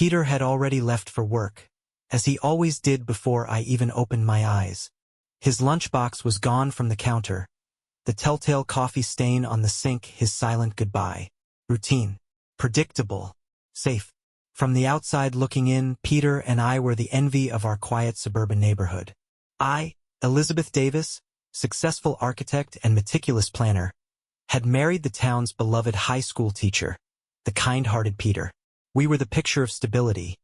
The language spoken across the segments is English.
Peter had already left for work, as he always did before I even opened my eyes. His lunchbox was gone from the counter, the telltale coffee stain on the sink his silent goodbye. Routine. Predictable. Safe. From the outside looking in, Peter and I were the envy of our quiet suburban neighborhood. I, Elizabeth Davis, successful architect and meticulous planner, had married the town's beloved high school teacher, the kind-hearted Peter. We were the picture of stability.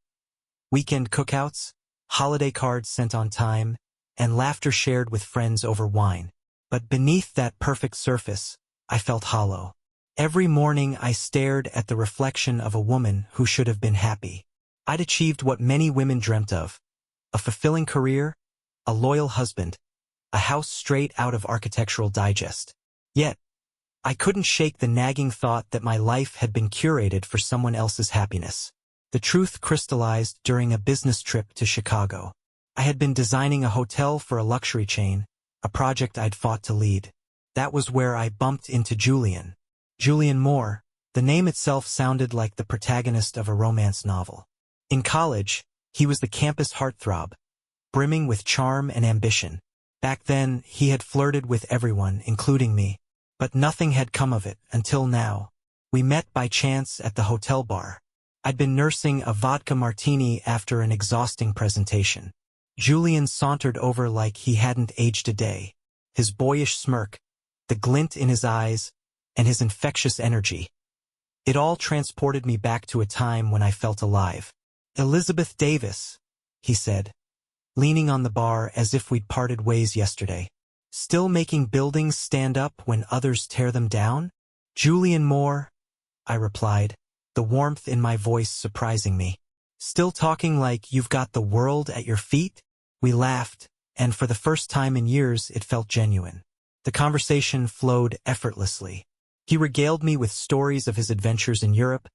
Weekend cookouts, holiday cards sent on time, and laughter shared with friends over wine. But beneath that perfect surface, I felt hollow. Every morning I stared at the reflection of a woman who should have been happy. I'd achieved what many women dreamt of: a fulfilling career, a loyal husband, a house straight out of Architectural Digest. Yet, I couldn't shake the nagging thought that my life had been curated for someone else's happiness. The truth crystallized during a business trip to Chicago. I had been designing a hotel for a luxury chain, a project I'd fought to lead. That was where I bumped into Julian. Julian Moore. The name itself sounded like the protagonist of a romance novel. In college, he was the campus heartthrob, brimming with charm and ambition. Back then, he had flirted with everyone, including me. But nothing had come of it, until now. We met by chance at the hotel bar. I'd been nursing a vodka martini after an exhausting presentation. Julian sauntered over like he hadn't aged a day. His boyish smirk, the glint in his eyes, and his infectious energy. It all transported me back to a time when I felt alive. "Elizabeth Davis," he said, leaning on the bar as if we'd parted ways yesterday. "Still making buildings stand up when others tear them down?" "Julian Moore," I replied, the warmth in my voice surprising me. "Still talking like you've got the world at your feet?" We laughed, and for the first time in years it felt genuine. The conversation flowed effortlessly. He regaled me with stories of his adventures in Europe,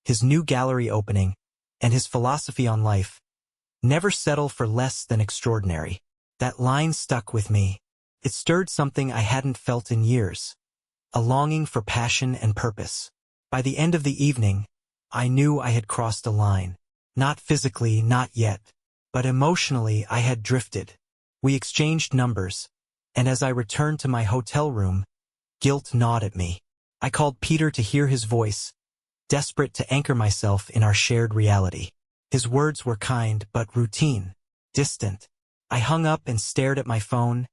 his new gallery opening, and his philosophy on life. Never settle for less than extraordinary. That line stuck with me. It stirred something I hadn't felt in years, a longing for passion and purpose. By the end of the evening, I knew I had crossed a line. Not physically, not yet, but emotionally I had drifted. We exchanged numbers, and as I returned to my hotel room, guilt gnawed at me. I called Peter to hear his voice, desperate to anchor myself in our shared reality. His words were kind but routine, distant. I hung up and stared at my phone,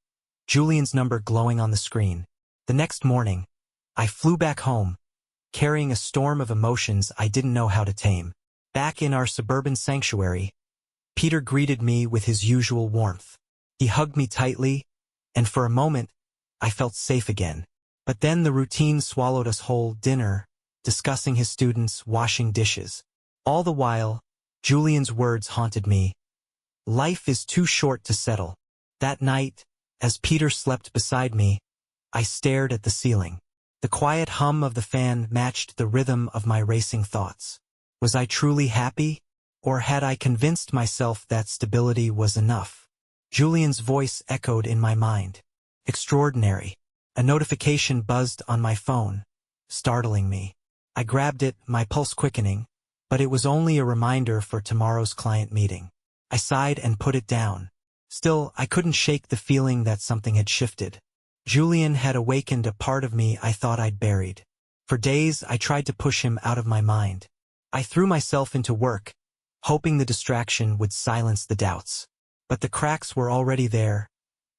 Julian's number glowing on the screen. The next morning, I flew back home, carrying a storm of emotions I didn't know how to tame. Back in our suburban sanctuary, Peter greeted me with his usual warmth. He hugged me tightly, and for a moment, I felt safe again. But then the routine swallowed us whole: dinner, discussing his students, washing dishes. All the while, Julian's words haunted me. "Life is too short to settle." That night, as Peter slept beside me, I stared at the ceiling. The quiet hum of the fan matched the rhythm of my racing thoughts. Was I truly happy, or had I convinced myself that stability was enough? Julian's voice echoed in my mind. "Extraordinary." A notification buzzed on my phone, startling me. I grabbed it, my pulse quickening, but it was only a reminder for tomorrow's client meeting. I sighed and put it down. Still, I couldn't shake the feeling that something had shifted. Julian had awakened a part of me I thought I'd buried. For days, I tried to push him out of my mind. I threw myself into work, hoping the distraction would silence the doubts. But the cracks were already there,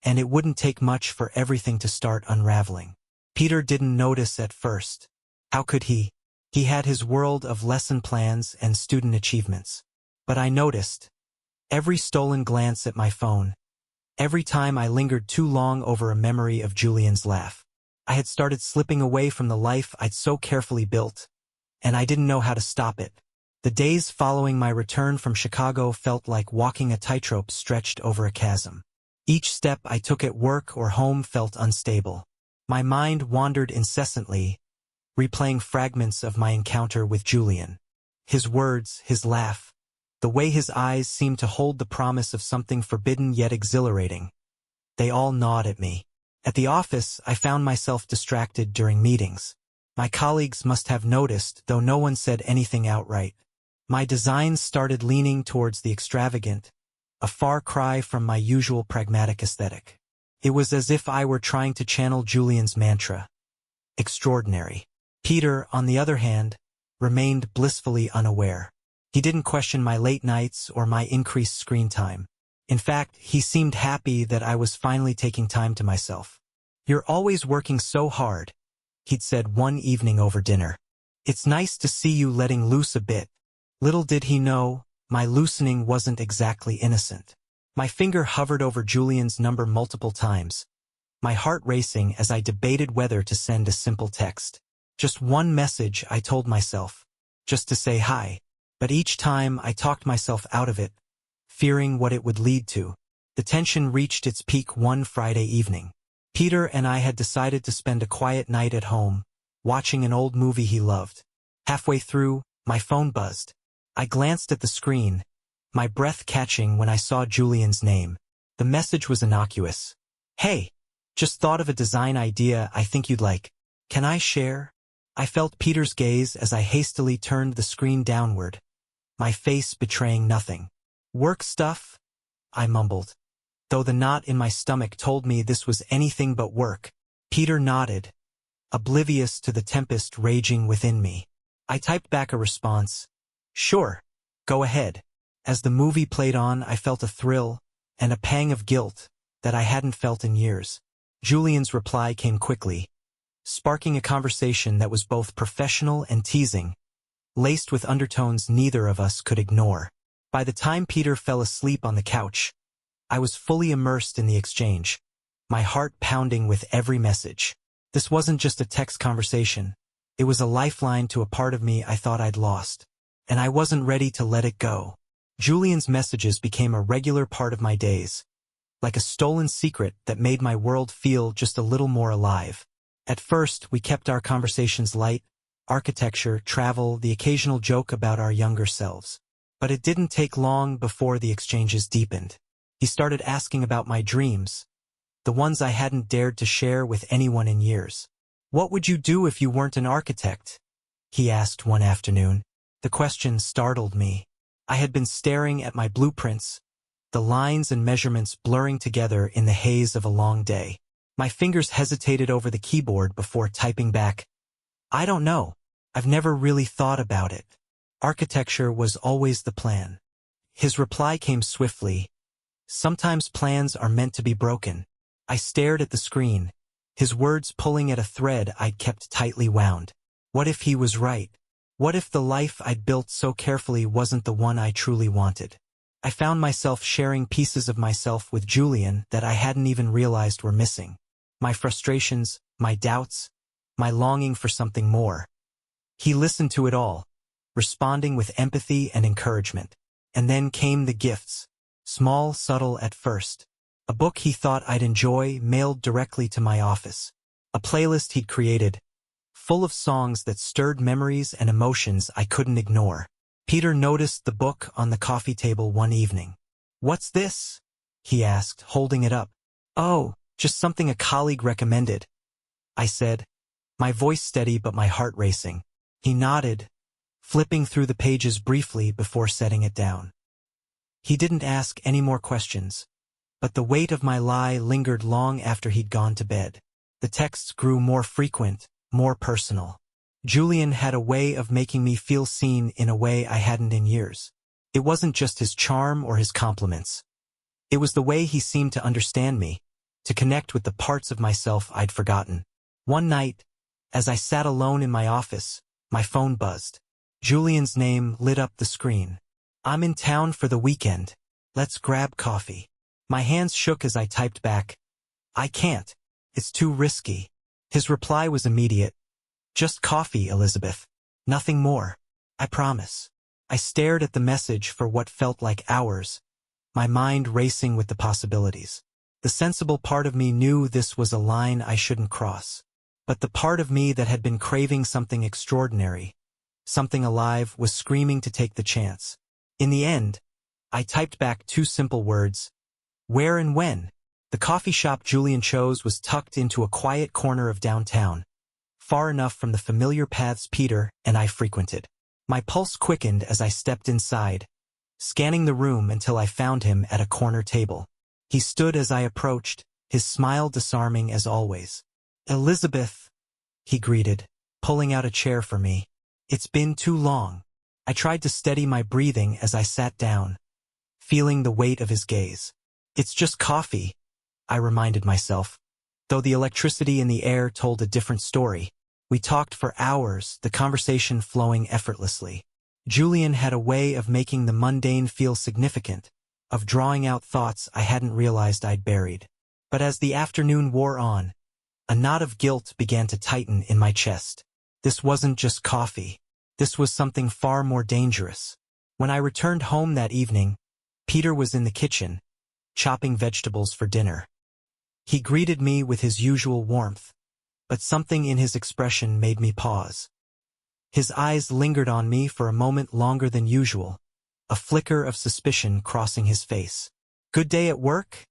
and it wouldn't take much for everything to start unraveling. Peter didn't notice at first. How could he? He had his world of lesson plans and student achievements. But I noticed. Every stolen glance at my phone. Every time I lingered too long over a memory of Julian's laugh. I had started slipping away from the life I'd so carefully built, and I didn't know how to stop it. The days following my return from Chicago felt like walking a tightrope stretched over a chasm. Each step I took at work or home felt unstable. My mind wandered incessantly, replaying fragments of my encounter with Julian. His words, his laugh, the way his eyes seemed to hold the promise of something forbidden yet exhilarating. They all gnawed at me. At the office, I found myself distracted during meetings. My colleagues must have noticed, though no one said anything outright. My designs started leaning towards the extravagant, a far cry from my usual pragmatic aesthetic. It was as if I were trying to channel Julian's mantra. Extraordinary. Peter, on the other hand, remained blissfully unaware. He didn't question my late nights or my increased screen time. In fact, he seemed happy that I was finally taking time to myself. "You're always working so hard," he'd said one evening over dinner. "It's nice to see you letting loose a bit." Little did he know, my loosening wasn't exactly innocent. My finger hovered over Julian's number multiple times, my heart racing as I debated whether to send a simple text. Just one message, I told myself, just to say hi. But each time I talked myself out of it, fearing what it would lead to. The tension reached its peak one Friday evening. Peter and I had decided to spend a quiet night at home, watching an old movie he loved. Halfway through, my phone buzzed. I glanced at the screen, my breath catching when I saw Julian's name. The message was innocuous. "Hey, just thought of a design idea I think you'd like. Can I share?" I felt Peter's gaze as I hastily turned the screen downward, my face betraying nothing. "Work stuff?" I mumbled, though the knot in my stomach told me this was anything but work. Peter nodded, oblivious to the tempest raging within me. I typed back a response. "Sure, go ahead." As the movie played on, I felt a thrill and a pang of guilt that I hadn't felt in years. Julian's reply came quickly, sparking a conversation that was both professional and teasing, laced with undertones neither of us could ignore. By the time Peter fell asleep on the couch, I was fully immersed in the exchange, my heart pounding with every message. This wasn't just a text conversation. It was a lifeline to a part of me I thought I'd lost, and I wasn't ready to let it go. Julian's messages became a regular part of my days, like a stolen secret that made my world feel just a little more alive. At first, we kept our conversations light, architecture, travel, the occasional joke about our younger selves. But it didn't take long before the exchanges deepened. He started asking about my dreams, the ones I hadn't dared to share with anyone in years. "What would you do if you weren't an architect?" he asked one afternoon. The question startled me. I had been staring at my blueprints, the lines and measurements blurring together in the haze of a long day. My fingers hesitated over the keyboard before typing back, "I don't know. I've never really thought about it. Architecture was always the plan." His reply came swiftly. "Sometimes plans are meant to be broken." I stared at the screen, his words pulling at a thread I'd kept tightly wound. What if he was right? What if the life I'd built so carefully wasn't the one I truly wanted? I found myself sharing pieces of myself with Julian that I hadn't even realized were missing. My frustrations, my doubts, my longing for something more. He listened to it all, responding with empathy and encouragement. And then came the gifts, small, subtle at first. A book he thought I'd enjoy mailed directly to my office. A playlist he'd created, full of songs that stirred memories and emotions I couldn't ignore. Peter noticed the book on the coffee table one evening. "What's this?" he asked, holding it up. "Oh, just something a colleague recommended," I said, my voice steady but my heart racing. He nodded, flipping through the pages briefly before setting it down. He didn't ask any more questions, but the weight of my lie lingered long after he'd gone to bed. The texts grew more frequent, more personal. Julian had a way of making me feel seen in a way I hadn't in years. It wasn't just his charm or his compliments. It was the way he seemed to understand me, to connect with the parts of myself I'd forgotten. One night, as I sat alone in my office, my phone buzzed. Julian's name lit up the screen. "I'm in town for the weekend. Let's grab coffee." My hands shook as I typed back, "I can't. It's too risky." His reply was immediate. "Just coffee, Elizabeth. Nothing more. I promise." I stared at the message for what felt like hours, my mind racing with the possibilities. The sensible part of me knew this was a line I shouldn't cross. But the part of me that had been craving something extraordinary, something alive, was screaming to take the chance. In the end, I typed back two simple words: "Where and when?" The coffee shop Julian chose was tucked into a quiet corner of downtown, far enough from the familiar paths Peter and I frequented. My pulse quickened as I stepped inside, scanning the room until I found him at a corner table. He stood as I approached, his smile disarming as always. "Elizabeth," he greeted, pulling out a chair for me. "It's been too long." I tried to steady my breathing as I sat down, feeling the weight of his gaze. "It's just coffee," I reminded myself, though the electricity in the air told a different story. We talked for hours, the conversation flowing effortlessly. Julian had a way of making the mundane feel significant, of drawing out thoughts I hadn't realized I'd buried. But as the afternoon wore on, a knot of guilt began to tighten in my chest. This wasn't just coffee. This was something far more dangerous. When I returned home that evening, Peter was in the kitchen, chopping vegetables for dinner. He greeted me with his usual warmth, but something in his expression made me pause. His eyes lingered on me for a moment longer than usual, a flicker of suspicion crossing his face. "Good day at work?"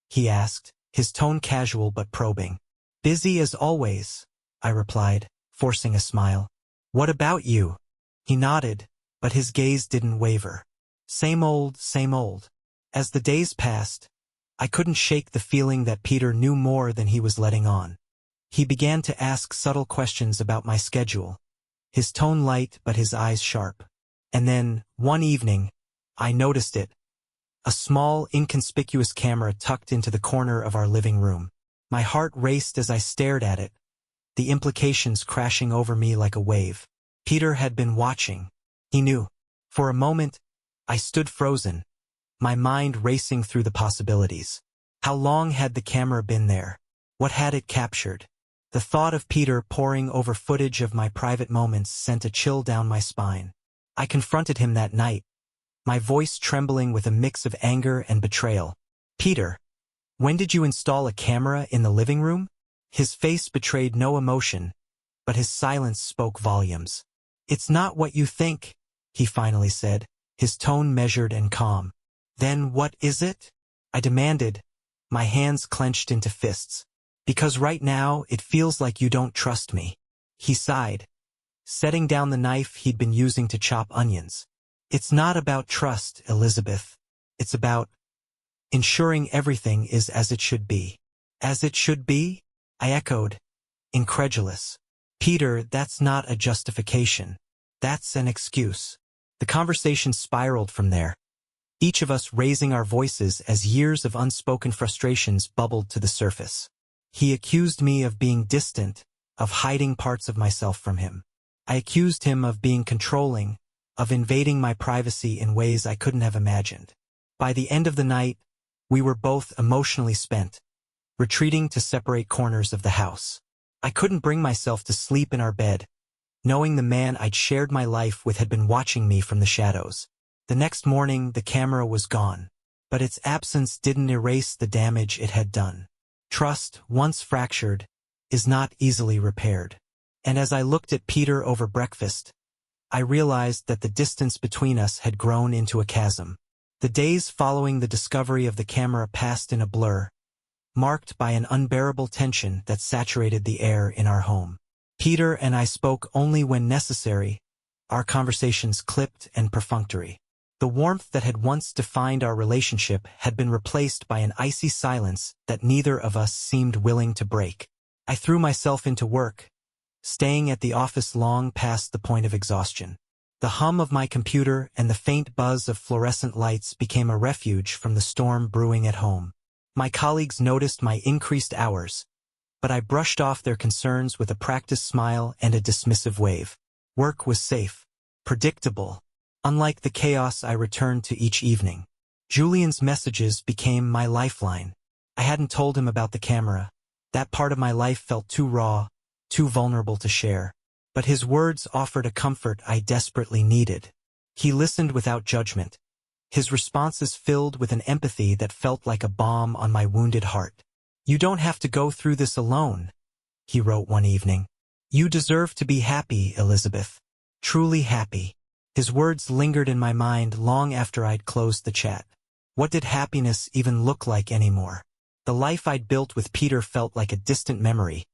he asked, his tone casual but probing. "Busy as always," I replied, forcing a smile. "What about you?" He nodded, but his gaze didn't waver. Same old, same old. As the days passed, I couldn't shake the feeling that Peter knew more than he was letting on. He began to ask subtle questions about my schedule, his tone light but his eyes sharp. And then, one evening, I noticed it. A small, inconspicuous camera tucked into the corner of our living room. My heart raced as I stared at it, the implications crashing over me like a wave. Peter had been watching. He knew. For a moment, I stood frozen, my mind racing through the possibilities. How long had the camera been there? What had it captured? The thought of Peter poring over footage of my private moments sent a chill down my spine. I confronted him that night, my voice trembling with a mix of anger and betrayal. "Peter, when did you install a camera in the living room?" His face betrayed no emotion, but his silence spoke volumes. "It's not what you think," he finally said, his tone measured and calm. "Then what is it?" I demanded, my hands clenched into fists. "Because right now it feels like you don't trust me." He sighed, setting down the knife he'd been using to chop onions. "It's not about trust, Elizabeth. It's about ensuring everything is as it should be." "As it should be?" I echoed, incredulous. "Peter, that's not a justification. That's an excuse." The conversation spiraled from there, each of us raising our voices as years of unspoken frustrations bubbled to the surface. He accused me of being distant, of hiding parts of myself from him. I accused him of being controlling, of invading my privacy in ways I couldn't have imagined. By the end of the night, we were both emotionally spent, retreating to separate corners of the house. I couldn't bring myself to sleep in our bed, knowing the man I'd shared my life with had been watching me from the shadows. The next morning, the camera was gone, but its absence didn't erase the damage it had done. Trust, once fractured, is not easily repaired. And as I looked at Peter over breakfast, I realized that the distance between us had grown into a chasm. The days following the discovery of the camera passed in a blur, marked by an unbearable tension that saturated the air in our home. Peter and I spoke only when necessary, our conversations clipped and perfunctory. The warmth that had once defined our relationship had been replaced by an icy silence that neither of us seemed willing to break. I threw myself into work, staying at the office long past the point of exhaustion. The hum of my computer and the faint buzz of fluorescent lights became a refuge from the storm brewing at home. My colleagues noticed my increased hours, but I brushed off their concerns with a practiced smile and a dismissive wave. Work was safe, predictable, unlike the chaos I returned to each evening. Julian's messages became my lifeline. I hadn't told him about the camera. That part of my life felt too raw, too vulnerable to share. But his words offered a comfort I desperately needed. He listened without judgment, his responses filled with an empathy that felt like a balm on my wounded heart. "You don't have to go through this alone," he wrote one evening. "You deserve to be happy, Elizabeth. Truly happy." His words lingered in my mind long after I'd closed the chat. What did happiness even look like anymore? The life I'd built with Peter felt like a distant memory,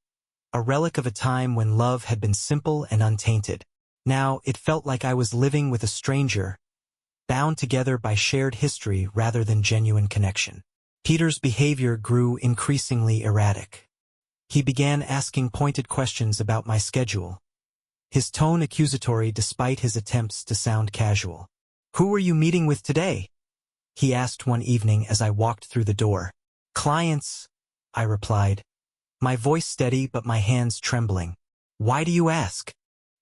a relic of a time when love had been simple and untainted. Now it felt like I was living with a stranger, bound together by shared history rather than genuine connection. Peter's behavior grew increasingly erratic. He began asking pointed questions about my schedule, his tone accusatory despite his attempts to sound casual. "Who are you meeting with today?" he asked one evening as I walked through the door. "Clients," I replied, my voice steady but my hands trembling. "Why do you ask?"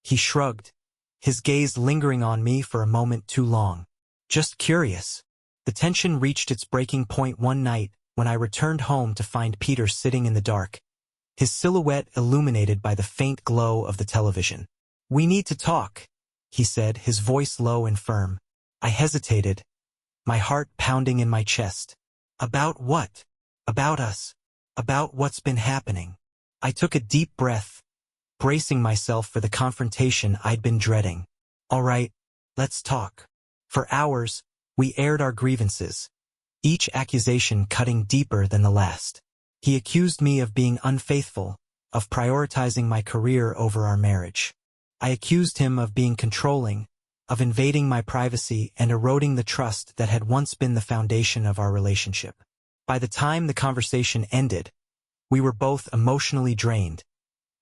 He shrugged, his gaze lingering on me for a moment too long. "Just curious." The tension reached its breaking point one night when I returned home to find Peter sitting in the dark, his silhouette illuminated by the faint glow of the television. "We need to talk," he said, his voice low and firm. I hesitated, my heart pounding in my chest. "About what?" "About us. About what's been happening." I took a deep breath, bracing myself for the confrontation I'd been dreading. "All right, let's talk." For hours, we aired our grievances, each accusation cutting deeper than the last. He accused me of being unfaithful, of prioritizing my career over our marriage. I accused him of being controlling, of invading my privacy and eroding the trust that had once been the foundation of our relationship. By the time the conversation ended, we were both emotionally drained,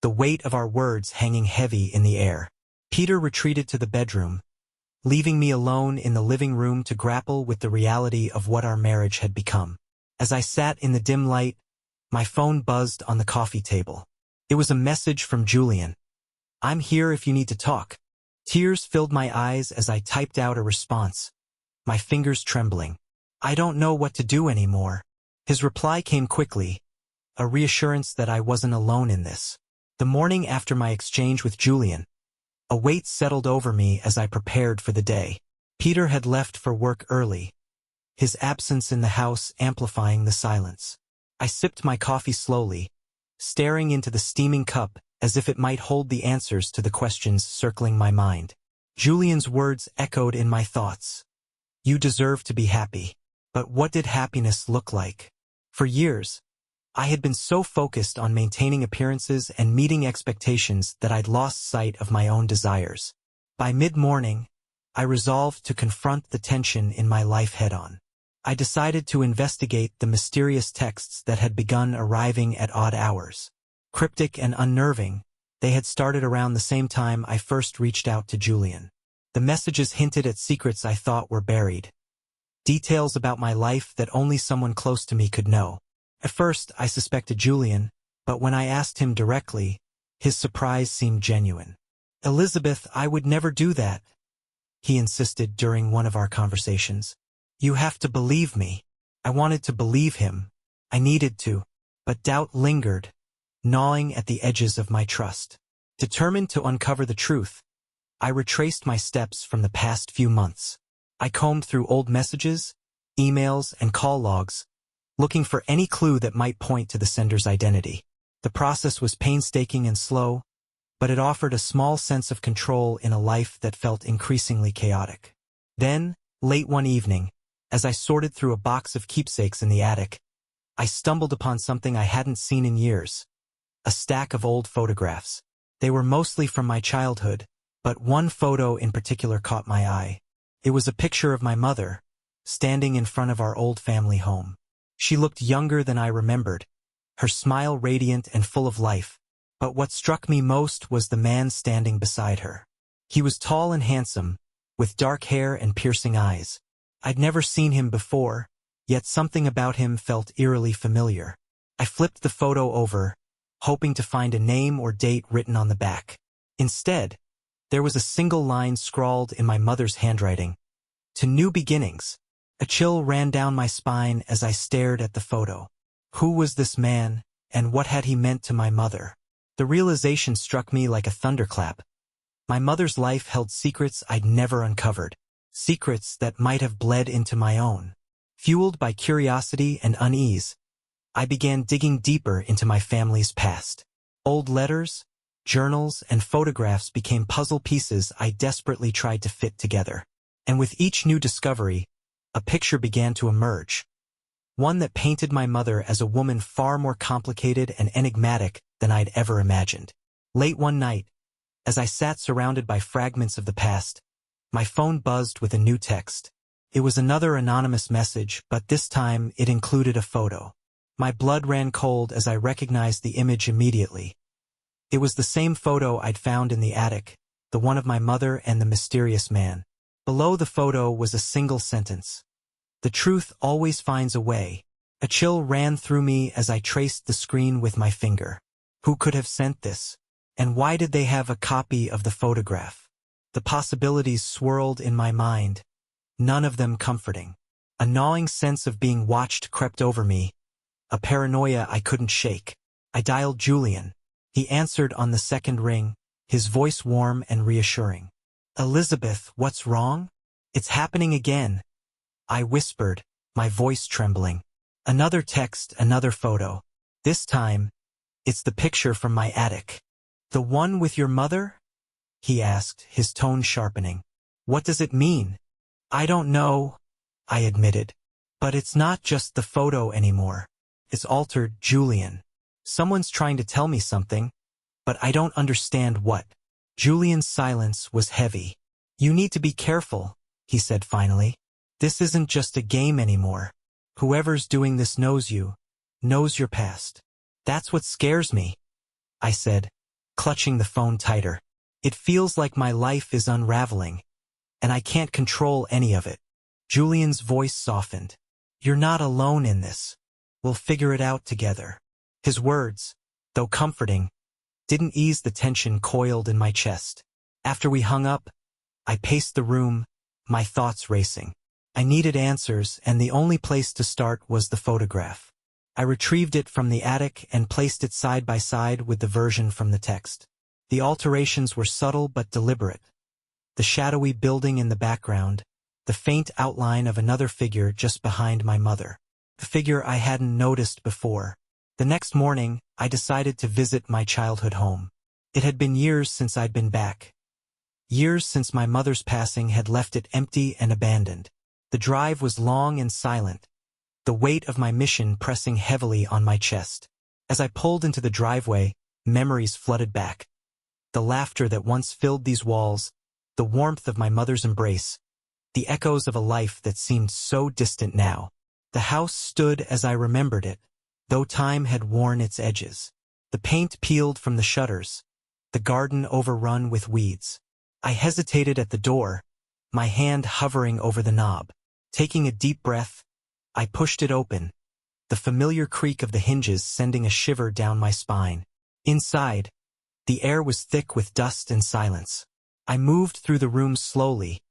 the weight of our words hanging heavy in the air. Peter retreated to the bedroom, leaving me alone in the living room to grapple with the reality of what our marriage had become. As I sat in the dim light, my phone buzzed on the coffee table. It was a message from Julian. "I'm here if you need to talk." Tears filled my eyes as I typed out a response, my fingers trembling. "I don't know what to do anymore." His reply came quickly, a reassurance that I wasn't alone in this. The morning after my exchange with Julian, a weight settled over me as I prepared for the day. Peter had left for work early, his absence in the house amplifying the silence. I sipped my coffee slowly, staring into the steaming cup as if it might hold the answers to the questions circling my mind. Julian's words echoed in my thoughts. "You deserve to be happy." But what did happiness look like? For years, I had been so focused on maintaining appearances and meeting expectations that I'd lost sight of my own desires. By mid-morning, I resolved to confront the tension in my life head-on. I decided to investigate the mysterious texts that had begun arriving at odd hours. Cryptic and unnerving, they had started around the same time I first reached out to Julian. The messages hinted at secrets I thought were buried, details about my life that only someone close to me could know. At first, I suspected Julian, but when I asked him directly, his surprise seemed genuine. "Elizabeth, I would never do that," he insisted during one of our conversations. "You have to believe me." I wanted to believe him. I needed to, but doubt lingered, gnawing at the edges of my trust. Determined to uncover the truth, I retraced my steps from the past few months. I combed through old messages, emails, and call logs, looking for any clue that might point to the sender's identity. The process was painstaking and slow, but it offered a small sense of control in a life that felt increasingly chaotic. Then, late one evening, as I sorted through a box of keepsakes in the attic, I stumbled upon something I hadn't seen in years. A stack of old photographs. They were mostly from my childhood, but one photo in particular caught my eye. It was a picture of my mother, standing in front of our old family home. She looked younger than I remembered, her smile radiant and full of life. But what struck me most was the man standing beside her. He was tall and handsome, with dark hair and piercing eyes. I'd never seen him before, yet something about him felt eerily familiar. I flipped the photo over, hoping to find a name or date written on the back. Instead, there was a single line scrawled in my mother's handwriting. "To new beginnings." A chill ran down my spine as I stared at the photo. Who was this man, and what had he meant to my mother? The realization struck me like a thunderclap. My mother's life held secrets I'd never uncovered, secrets that might have bled into my own. Fueled by curiosity and unease, I began digging deeper into my family's past. Old letters, journals, and photographs became puzzle pieces I desperately tried to fit together. And with each new discovery, a picture began to emerge. One that painted my mother as a woman far more complicated and enigmatic than I'd ever imagined. Late one night, As I sat surrounded by fragments of the past, my phone buzzed with a new text. It was another anonymous message, but this time it included a photo. My blood ran cold as I recognized the image immediately. It was the same photo I'd found in the attic, the one of my mother and the mysterious man. Below the photo was a single sentence. "The truth always finds a way." A chill ran through me as I traced the screen with my finger. Who could have sent this? And why did they have a copy of the photograph? The possibilities swirled in my mind, none of them comforting. A gnawing sense of being watched crept over me, a paranoia I couldn't shake. I dialed Julian. He answered on the second ring, his voice warm and reassuring. "Elizabeth, what's wrong?" "It's happening again," I whispered, my voice trembling. Another text, another photo. This time, it's the picture from my attic. "The one with your mother?" he asked, his tone sharpening. "What does it mean?" "I don't know," I admitted. "But it's not just the photo anymore. It's altered, Julian. Someone's trying to tell me something, but I don't understand what." Julian's silence was heavy. "You need to be careful," he said finally. "This isn't just a game anymore. Whoever's doing this knows you, knows your past." "That's what scares me," I said, clutching the phone tighter. "It feels like my life is unraveling, and I can't control any of it." Julian's voice softened. "You're not alone in this. We'll figure it out together." His words, though comforting, didn't ease the tension coiled in my chest. After we hung up, I paced the room, my thoughts racing. I needed answers, and the only place to start was the photograph. I retrieved it from the attic and placed it side by side with the version from the text. The alterations were subtle but deliberate. The shadowy building in the background, the faint outline of another figure just behind my mother. The figure I hadn't noticed before. The next morning, I decided to visit my childhood home. It had been years since I'd been back. Years since my mother's passing had left it empty and abandoned. The drive was long and silent, the weight of my mission pressing heavily on my chest. As I pulled into the driveway, memories flooded back. The laughter that once filled these walls, the warmth of my mother's embrace, the echoes of a life that seemed so distant now. The house stood as I remembered it, though time had worn its edges. The paint peeled from the shutters, the garden overrun with weeds. I hesitated at the door, my hand hovering over the knob. Taking a deep breath, I pushed it open, the familiar creak of the hinges sending a shiver down my spine. Inside, the air was thick with dust and silence. I moved through the room slowly,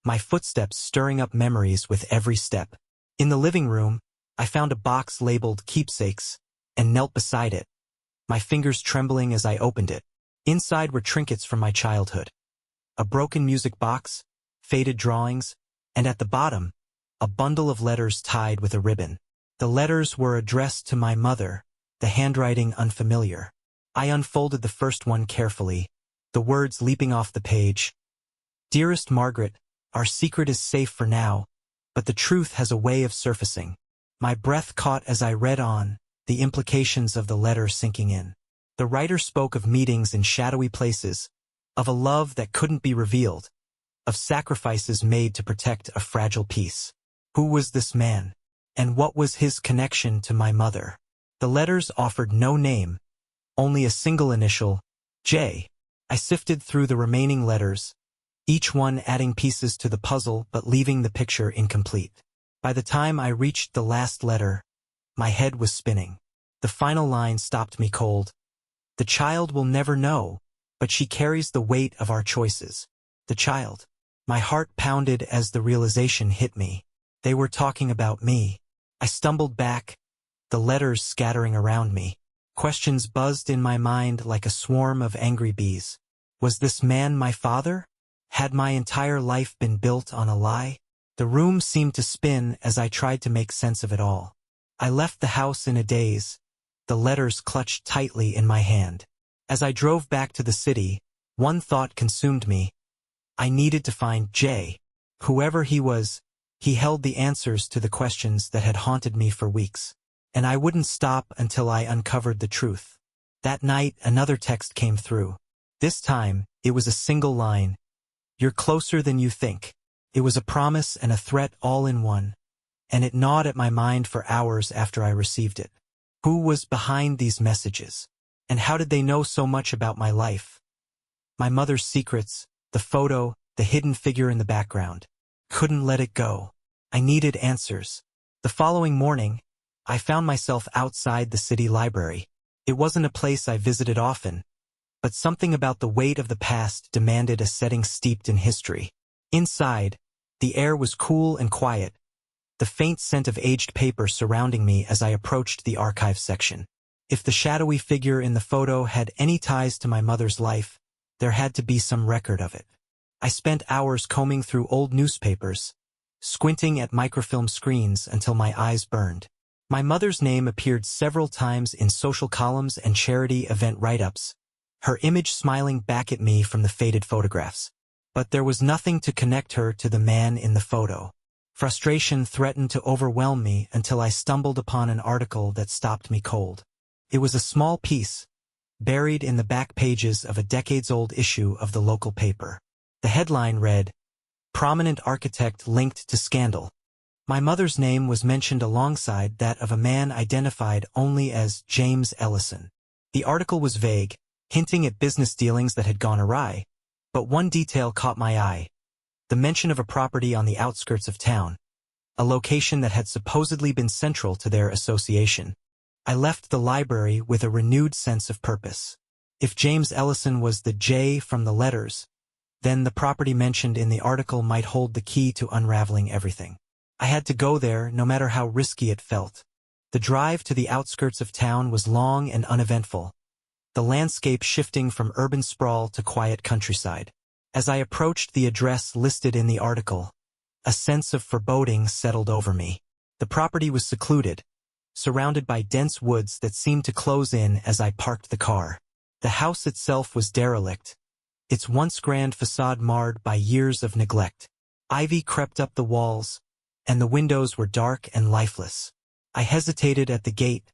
my footsteps stirring up memories with every step. In the living room, I found a box labeled Keepsakes and knelt beside it, my fingers trembling as I opened it. Inside were trinkets from my childhood. A broken music box, faded drawings, and at the bottom, a bundle of letters tied with a ribbon. The letters were addressed to my mother, the handwriting unfamiliar. I unfolded the first one carefully, the words leaping off the page. "Dearest Margaret, our secret is safe for now, but the truth has a way of surfacing." My breath caught as I read on, the implications of the letter sinking in. The writer spoke of meetings in shadowy places, of a love that couldn't be revealed, of sacrifices made to protect a fragile peace. Who was this man? And what was his connection to my mother? The letters offered no name, only a single initial, J. I sifted through the remaining letters, each one adding pieces to the puzzle but leaving the picture incomplete. By the time I reached the last letter, my head was spinning. The final line stopped me cold. "The child will never know, but she carries the weight of our choices." The child. My heart pounded as the realization hit me. They were talking about me. I stumbled back, the letters scattering around me. Questions buzzed in my mind like a swarm of angry bees. Was this man my father? Had my entire life been built on a lie? The room seemed to spin as I tried to make sense of it all. I left the house in a daze, the letters clutched tightly in my hand. As I drove back to the city, one thought consumed me. I needed to find Jay. Whoever he was, he held the answers to the questions that had haunted me for weeks. And I wouldn't stop until I uncovered the truth. That night, another text came through. This time, it was a single line. "You're closer than you think." It was a promise and a threat all in one, and it gnawed at my mind for hours after I received it. Who was behind these messages? And how did they know so much about my life? My mother's secrets, the photo, the hidden figure in the background. Couldn't let it go. I needed answers. The following morning, I found myself outside the city library. It wasn't a place I visited often, but something about the weight of the past demanded a setting steeped in history. Inside, the air was cool and quiet, the faint scent of aged paper surrounding me as I approached the archive section. If the shadowy figure in the photo had any ties to my mother's life, there had to be some record of it. I spent hours combing through old newspapers, squinting at microfilm screens until my eyes burned. My mother's name appeared several times in social columns and charity event write-ups, her image smiling back at me from the faded photographs. But there was nothing to connect her to the man in the photo. Frustration threatened to overwhelm me until I stumbled upon an article that stopped me cold. It was a small piece, buried in the back pages of a decades-old issue of the local paper. The headline read, "Prominent architect linked to scandal." My mother's name was mentioned alongside that of a man identified only as James Ellison. The article was vague, hinting at business dealings that had gone awry, but one detail caught my eye: the mention of a property on the outskirts of town, a location that had supposedly been central to their association. I left the library with a renewed sense of purpose. If James Ellison was the J from the letters, then the property mentioned in the article might hold the key to unraveling everything. I had to go there, no matter how risky it felt. The drive to the outskirts of town was long and uneventful, the landscape shifting from urban sprawl to quiet countryside. As I approached the address listed in the article, a sense of foreboding settled over me. The property was secluded, surrounded by dense woods that seemed to close in as I parked the car. The house itself was derelict, its once grand facade marred by years of neglect. Ivy crept up the walls, and the windows were dark and lifeless. I hesitated at the gate,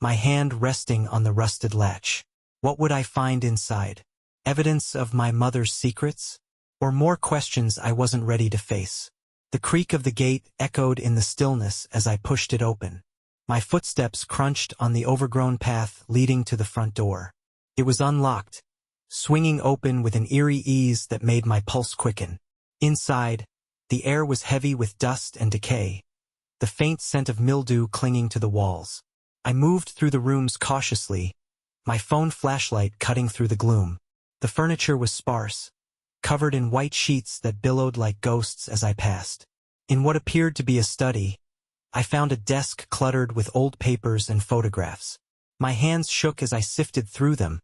my hand resting on the rusted latch. What would I find inside? Evidence of my mother's secrets? Or more questions I wasn't ready to face? The creak of the gate echoed in the stillness as I pushed it open. My footsteps crunched on the overgrown path leading to the front door. It was unlocked, swinging open with an eerie ease that made my pulse quicken. Inside, the air was heavy with dust and decay, the faint scent of mildew clinging to the walls. I moved through the rooms cautiously, my phone flashlight cutting through the gloom. The furniture was sparse, covered in white sheets that billowed like ghosts as I passed. In what appeared to be a study, I found a desk cluttered with old papers and photographs. My hands shook as I sifted through them,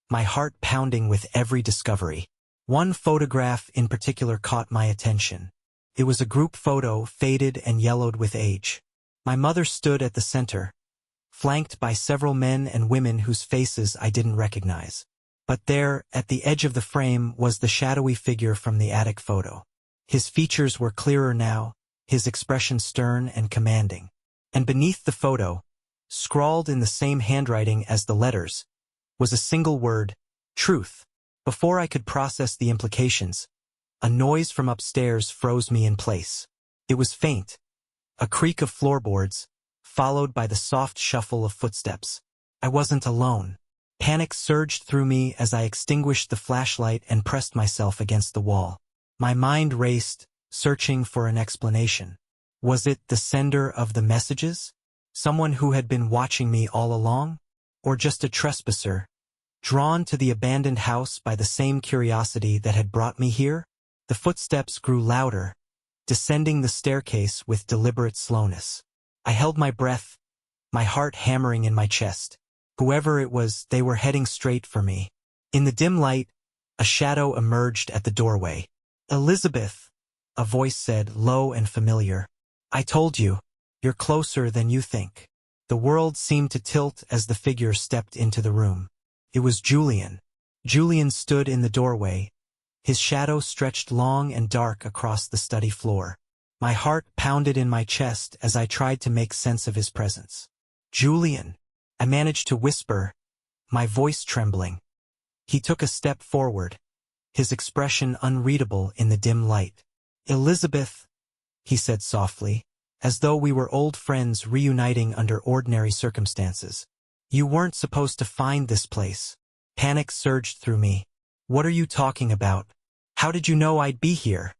my heart pounding with every discovery. One photograph in particular caught my attention. It was a group photo, faded and yellowed with age. My mother stood at the center, flanked by several men and women whose faces I didn't recognize. But there, at the edge of the frame, was the shadowy figure from the attic photo. His features were clearer now, his expression stern and commanding. And beneath the photo, scrawled in the same handwriting as the letters, was a single word: truth. Before I could process the implications, a noise from upstairs froze me in place. It was faint, a creak of floorboards, followed by the soft shuffle of footsteps. I wasn't alone. Panic surged through me as I extinguished the flashlight and pressed myself against the wall. My mind raced, searching for an explanation. Was it the sender of the messages? Someone who had been watching me all along? Or just a trespasser, drawn to the abandoned house by the same curiosity that had brought me here? The footsteps grew louder, descending the staircase with deliberate slowness. I held my breath, my heart hammering in my chest. Whoever it was, they were heading straight for me. In the dim light, a shadow emerged at the doorway. "Elizabeth," a voice said, low and familiar. "I told you, you're closer than you think." The world seemed to tilt as the figure stepped into the room. It was Julian. Julian stood in the doorway, his shadow stretched long and dark across the study floor. My heart pounded in my chest as I tried to make sense of his presence. "Julian," I managed to whisper, my voice trembling. He took a step forward, his expression unreadable in the dim light. "Elizabeth," he said softly, as though we were old friends reuniting under ordinary circumstances. "You weren't supposed to find this place." Panic surged through me. "What are you talking about? How did you know I'd be here?"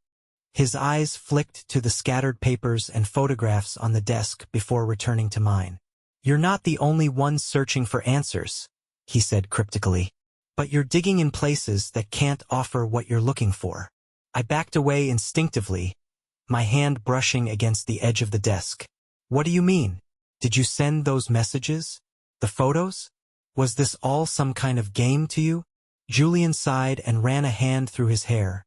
His eyes flicked to the scattered papers and photographs on the desk before returning to mine. "You're not the only one searching for answers," he said cryptically. "But you're digging in places that can't offer what you're looking for." I backed away instinctively, my hand brushing against the edge of the desk. "What do you mean? Did you send those messages? The photos? Was this all some kind of game to you?" Julian sighed and ran a hand through his hair,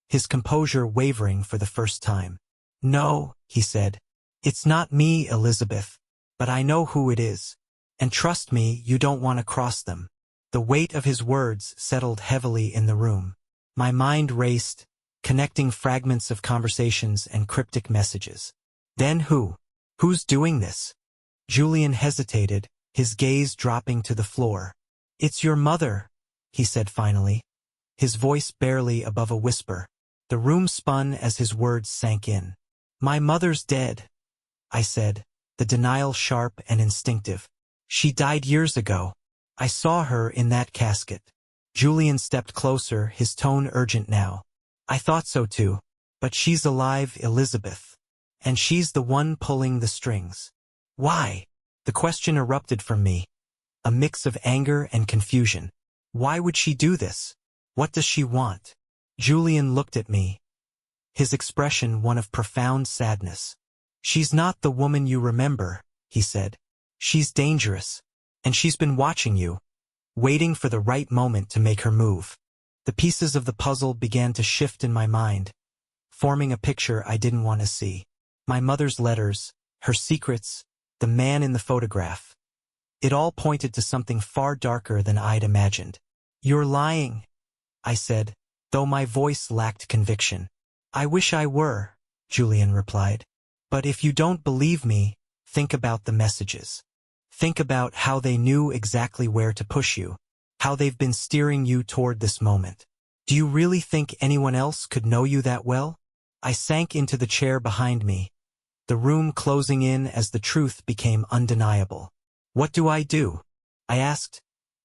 his composure wavering for the first time. "No," he said. "It's not me, Elizabeth. But I know who it is. And trust me, you don't want to cross them." The weight of his words settled heavily in the room. My mind raced, connecting fragments of conversations and cryptic messages. "Then who? Who's doing this?" Julian hesitated, his gaze dropping to the floor. "It's your mother," he said finally, his voice barely above a whisper. The room spun as his words sank in. "My mother's dead," I said, the denial sharp and instinctive. "She died years ago. I saw her in that casket." Julian stepped closer, his tone urgent now. "I thought so too. But she's alive, Elizabeth. And she's the one pulling the strings." "Why?" The question erupted from me, a mix of anger and confusion. "Why would she do this? What does she want?" Julian looked at me, his expression one of profound sadness. "She's not the woman you remember," he said. "She's dangerous. And she's been watching you, waiting for the right moment to make her move." The pieces of the puzzle began to shift in my mind, forming a picture I didn't want to see. My mother's letters, her secrets, the man in the photograph. It all pointed to something far darker than I'd imagined. "You're lying," I said, though my voice lacked conviction. "I wish I were," Julian replied. "But if you don't believe me, think about the messages. Think about how they knew exactly where to push you, how they've been steering you toward this moment. Do you really think anyone else could know you that well?" I sank into the chair behind me, the room closing in as the truth became undeniable. "What do I do?" I asked,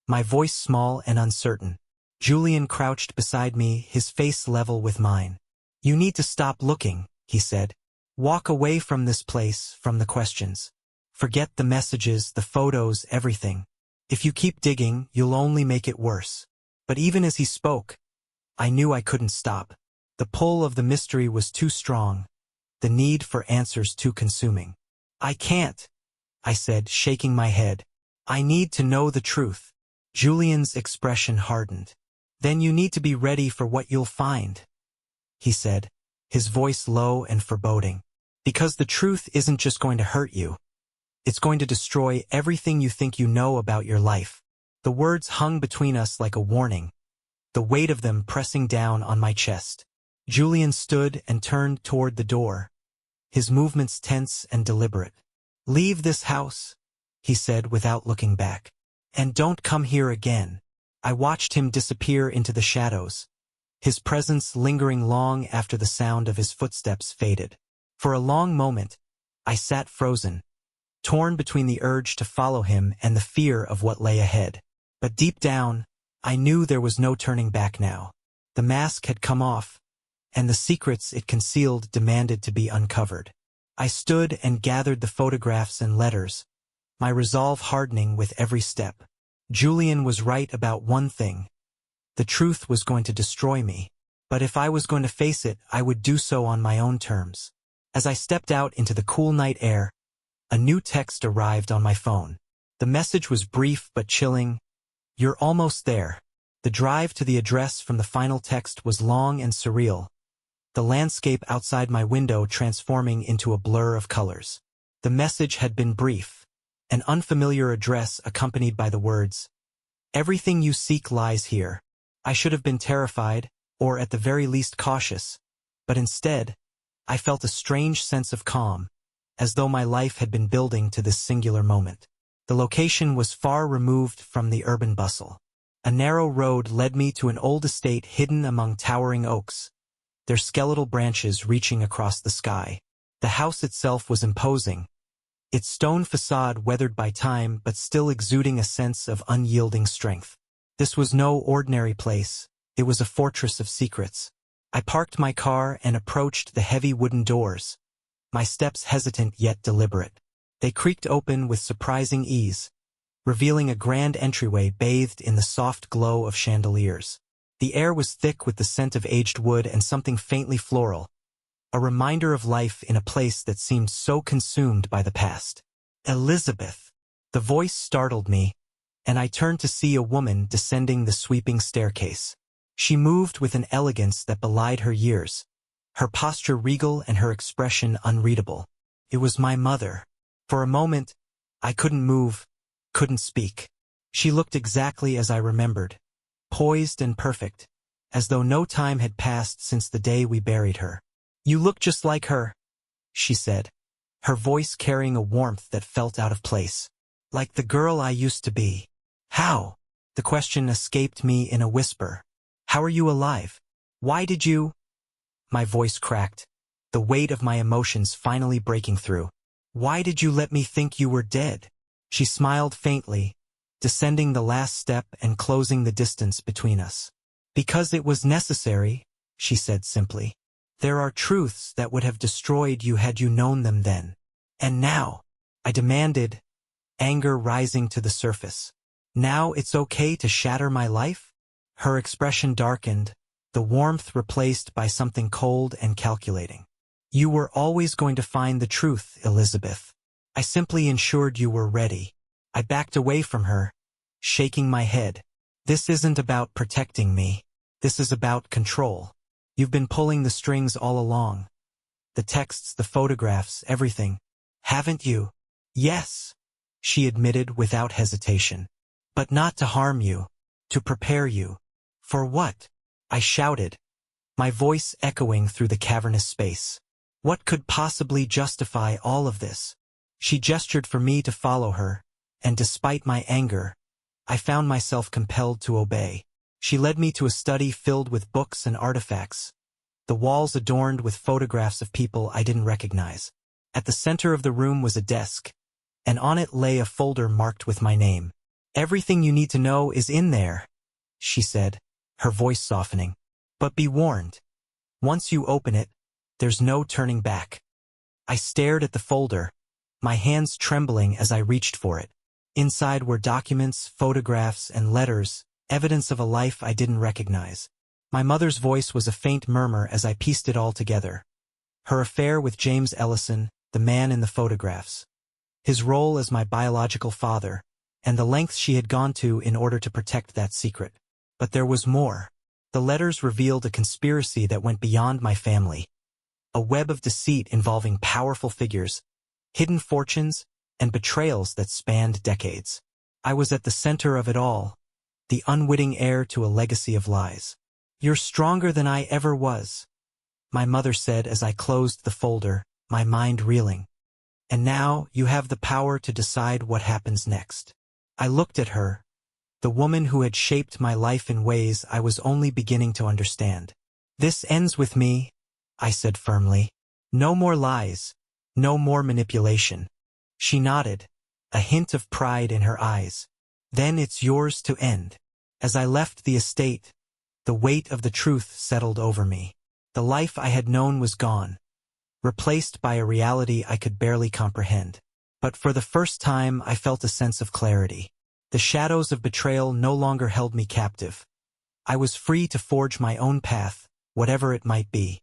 my voice small and uncertain. Julian crouched beside me, his face level with mine. "You need to stop looking," he said. "Walk away from this place, from the questions. Forget the messages, the photos, everything. If you keep digging, you'll only make it worse." But even as he spoke, I knew I couldn't stop. The pull of the mystery was too strong, the need for answers too consuming. "I can't," I said, shaking my head. "I need to know the truth." Julian's expression hardened. "Then you need to be ready for what you'll find," he said, his voice low and foreboding. "Because the truth isn't just going to hurt you. It's going to destroy everything you think you know about your life." The words hung between us like a warning, the weight of them pressing down on my chest. Julian stood and turned toward the door, his movements tense and deliberate. "Leave this house," he said without looking back. "And don't come here again." I watched him disappear into the shadows, his presence lingering long after the sound of his footsteps faded. For a long moment, I sat frozen, torn between the urge to follow him and the fear of what lay ahead. But deep down, I knew there was no turning back now. The mask had come off, and the secrets it concealed demanded to be uncovered. I stood and gathered the photographs and letters, my resolve hardening with every step. Julian was right about one thing. The truth was going to destroy me, but if I was going to face it, I would do so on my own terms. As I stepped out into the cool night air, a new text arrived on my phone. The message was brief but chilling. "You're almost there." The drive to the address from the final text was long and surreal, the landscape outside my window transforming into a blur of colors. The message had been brief, an unfamiliar address accompanied by the words, "Everything you seek lies here." I should have been terrified, or at the very least cautious, but instead, I felt a strange sense of calm, as though my life had been building to this singular moment. The location was far removed from the urban bustle. A narrow road led me to an old estate hidden among towering oaks, their skeletal branches reaching across the sky. The house itself was imposing, its stone facade weathered by time but still exuding a sense of unyielding strength. This was no ordinary place, it was a fortress of secrets. I parked my car and approached the heavy wooden doors, my steps hesitant yet deliberate. They creaked open with surprising ease, revealing a grand entryway bathed in the soft glow of chandeliers. The air was thick with the scent of aged wood and something faintly floral, a reminder of life in a place that seemed so consumed by the past. Elizabeth! The voice startled me, and I turned to see a woman descending the sweeping staircase. She moved with an elegance that belied her years, her posture regal and her expression unreadable. It was my mother. For a moment, I couldn't move, couldn't speak. She looked exactly as I remembered, poised and perfect, as though no time had passed since the day we buried her. "You look just like her," she said, her voice carrying a warmth that felt out of place. "Like the girl I used to be." "How?" The question escaped me in a whisper. "How are you alive? Why did you—" My voice cracked, the weight of my emotions finally breaking through. "Why did you let me think you were dead?" She smiled faintly, descending the last step and closing the distance between us. "Because it was necessary," she said simply. "There are truths that would have destroyed you had you known them then. And now," I demanded, anger rising to the surface. "Now it's okay to shatter my life?" Her expression darkened, the warmth replaced by something cold and calculating. "You were always going to find the truth, Elizabeth. I simply ensured you were ready." I backed away from her, shaking my head. "This isn't about protecting me. This is about control. You've been pulling the strings all along. The texts, the photographs, everything. Haven't you?" "Yes," she admitted without hesitation. "But not to harm you. To prepare you." "For what?" I shouted, my voice echoing through the cavernous space. What could possibly justify all of this? She gestured for me to follow her, and despite my anger, I found myself compelled to obey. She led me to a study filled with books and artifacts, the walls adorned with photographs of people I didn't recognize. At the center of the room was a desk, and on it lay a folder marked with my name. "Everything you need to know is in there," she said, her voice softening. "But be warned. Once you open it, there's no turning back." I stared at the folder, my hands trembling as I reached for it. Inside were documents, photographs, and letters, evidence of a life I didn't recognize. My mother's voice was a faint murmur as I pieced it all together. Her affair with James Ellison, the man in the photographs. His role as my biological father, and the lengths she had gone to in order to protect that secret. But there was more. The letters revealed a conspiracy that went beyond my family. A web of deceit involving powerful figures, hidden fortunes, and betrayals that spanned decades. I was at the center of it all, the unwitting heir to a legacy of lies. "You're stronger than I ever was," my mother said as I closed the folder, my mind reeling. "And now you have the power to decide what happens next." I looked at her, the woman who had shaped my life in ways I was only beginning to understand. "This ends with me," I said firmly. "No more lies, no more manipulation." She nodded, a hint of pride in her eyes. "Then it's yours to end." As I left the estate, the weight of the truth settled over me. The life I had known was gone, replaced by a reality I could barely comprehend. But for the first time I felt a sense of clarity. The shadows of betrayal no longer held me captive. I was free to forge my own path, whatever it might be.